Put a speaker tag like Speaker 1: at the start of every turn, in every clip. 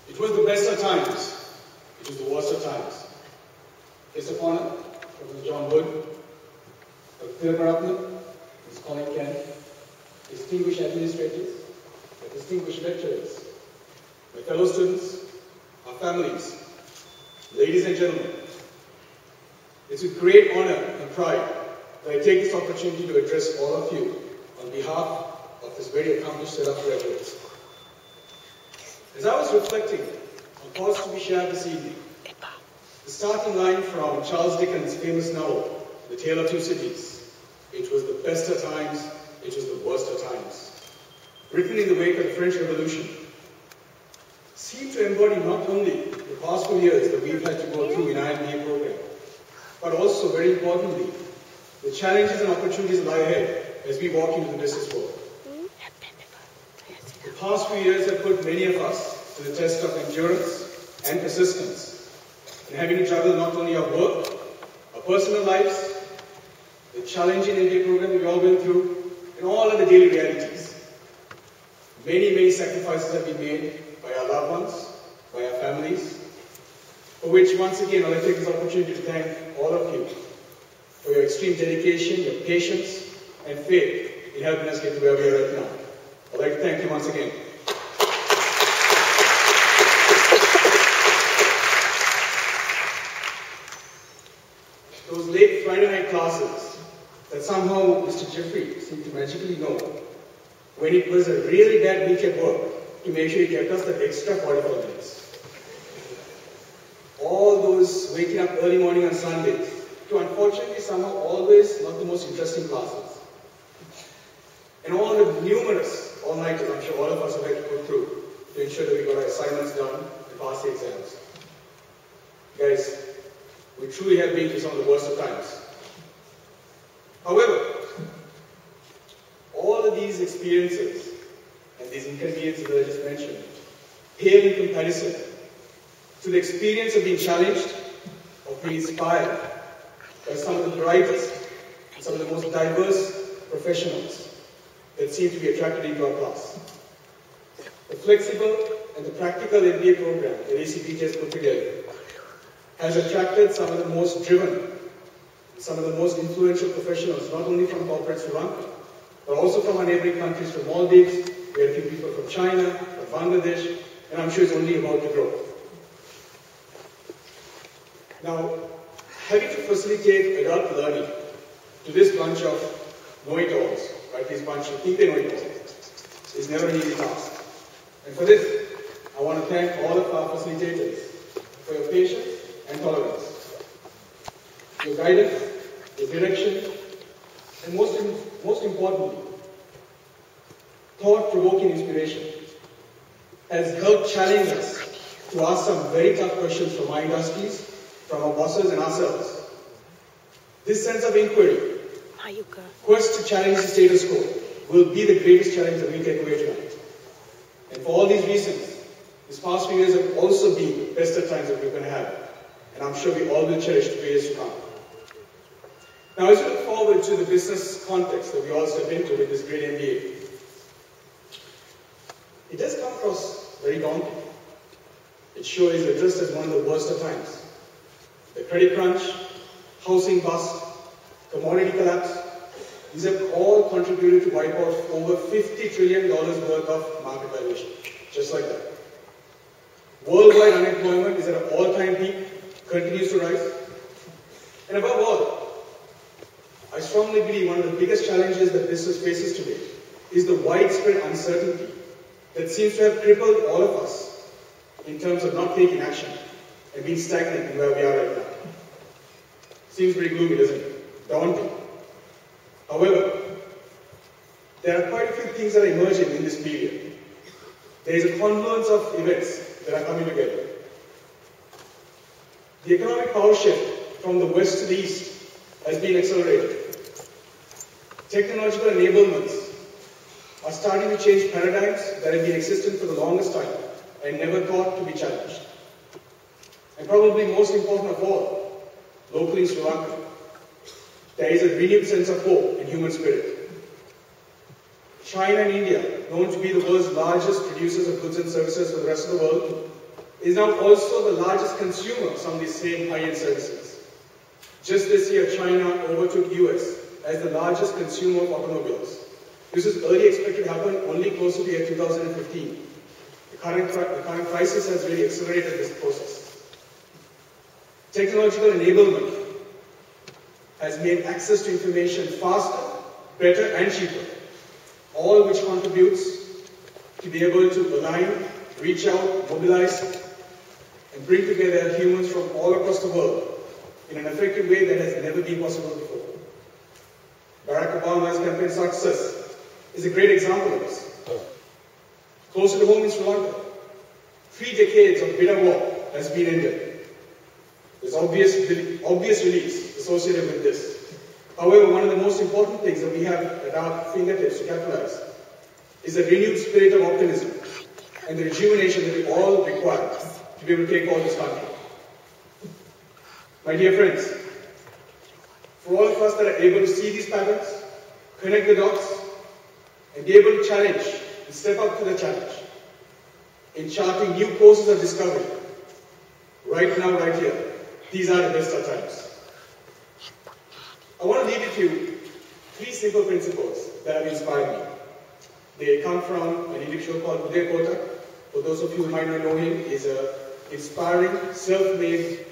Speaker 1: It was the best of times. It was the worst of times. Guest of honor, Professor John Wood, Dr. Thirumaratnam, Ms. Colin Ken, distinguished administrators, distinguished lecturers, my fellow students, our families, ladies and gentlemen, it's with great honor and pride that I take this opportunity to address all of you on behalf of this very accomplished set of graduates. As I was reflecting on thoughts to be shared this evening, the starting line from Charles Dickens' famous novel, The Tale of Two Cities, it was the best of times, it was the worst of times, written in the wake of the French Revolution, seemed to embody not only the past few years that we've had to go through in our MBA program, but also, very importantly, the challenges and opportunities that lie ahead as we walk into the business world. The past few years have put many of us to the test of endurance and persistence in having to juggle not only our work, our personal lives, the challenging MBA program that we've all been through, and all of the daily realities. Many sacrifices have been made by our loved ones, by our families, for which, once again, I'd like to take this opportunity to thank all of you for your extreme dedication, your patience, and faith in helping us get to where we are right now. I'd like to thank you once again. Those late Friday night classes that somehow Mr. Jeffrey seemed to magically know when it was a really bad week at work to make sure he kept us that extra 45 minutes. All those waking up early morning on Sundays to unfortunately somehow always not the most interesting classes. And all the numerous all-nighters I'm sure all of us have had to put through to ensure that we got our assignments done and pass the exams. Guys, we truly have been through some of the worst of times. However, all of these experiences and these inconveniences that I just mentioned pale in comparison to the experience of being challenged, of being inspired by some of the brightest and some of the most diverse professionals that seem to be attracted into our class. The flexible and the practical MBA program that ACBT has put together has attracted some of the most driven, some of the most influential professionals, not only from corporate Sri Lanka, but also from our neighboring countries, from Maldives. We had a few people from China, from Bangladesh, and I'm sure it's only about to grow. Now, having to facilitate adult learning to this bunch of know-it-alls, right, this bunch of think they know it all, is never an easy task. And for this, I want to thank all of our facilitators for your patience and tolerance, your guidance, your direction, and most importantly, thought-provoking inspiration has helped challenge us to ask some very tough questions from our industries, from our bosses and ourselves. This sense of inquiry, quest to challenge the status quo, will be the greatest challenge that we take away tonight. And for all these reasons, these past few years have also been the best of times that we're going to have. And I'm sure we all will cherish the years to come. Now, as we look forward to the business context that we all step into with this great MBA, it does come across very daunting. It sure is addressed as one of the worst of times. The credit crunch, housing bust, commodity collapse, these have all contributed to wipe out over $50 trillion worth of market valuation, just like that. Worldwide unemployment is at an all-time peak, continues to rise. And above all, I strongly believe one of the biggest challenges that business faces today is the widespread uncertainty that seems to have crippled all of us in terms of not taking action and being stagnant in where we are right now. Seems very gloomy, doesn't it? Daunting. However, there are quite a few things that are emerging in this period. There is a confluence of events that are coming together. The economic power shift from the west to the east has been accelerated. Technological enablements are starting to change paradigms that have been existent for the longest time and never thought to be challenged. And probably most important of all, locally in Sri Lanka, there is a renewed sense of hope and human spirit. China and India, known to be the world's largest producers of goods and services for the rest of the world, is now also the largest consumer of some of these same high-end services. Just this year, China overtook US as the largest consumer of automobiles. This is early expected to happen only close to the year 2015. The current crisis has really accelerated this process. Technological enablement has made access to information faster, better and cheaper, all which contributes to be able to align, reach out, mobilize and bring together humans from all across the world in an effective way that has never been possible before. Barack Obama's campaign success is a great example of this. Closer to home in Sri Lanka, 3 decades of bitter war has been ended. There's obvious relief associated with this. However, one of the most important things that we have at our fingertips to capitalize is a renewed spirit of optimism and the rejuvenation that we all require to be able to take on this country. My dear friends, for all of us that are able to see these patterns, connect the dots, and be able to challenge and step up to the challenge in charting new courses of discovery, right now, right here, these are the best of times. I want to leave with you 3 simple principles that have inspired me. They come from an individual called Ruwindhu Peiris. For those of you who might not know him, he's an inspiring, self-made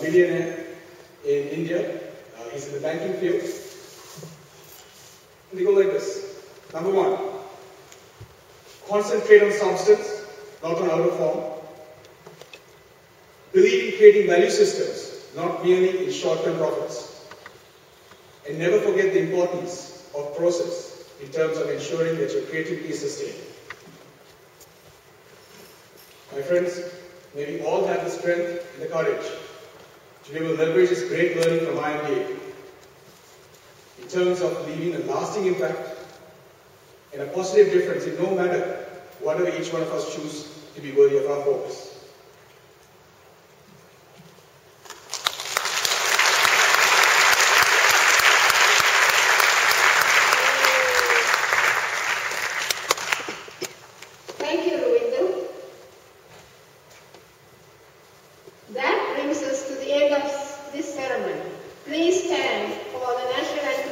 Speaker 1: millionaire in India. He's in the banking field. And they go like this. Number 1, concentrate on substance, not on outer form. Believe in creating value systems, not merely in short-term profits. And never forget the importance of process in terms of ensuring that your creativity is sustained. My friends, may we all have the strength and the courage to be able to leverage this great learning from MBA in terms of leaving a lasting impact and a positive difference in no matter whatever each one of us choose to be worthy of our focus.
Speaker 2: Thank you, Ruwindhu. That brings us to the end of this ceremony. Please stand for the national anthem.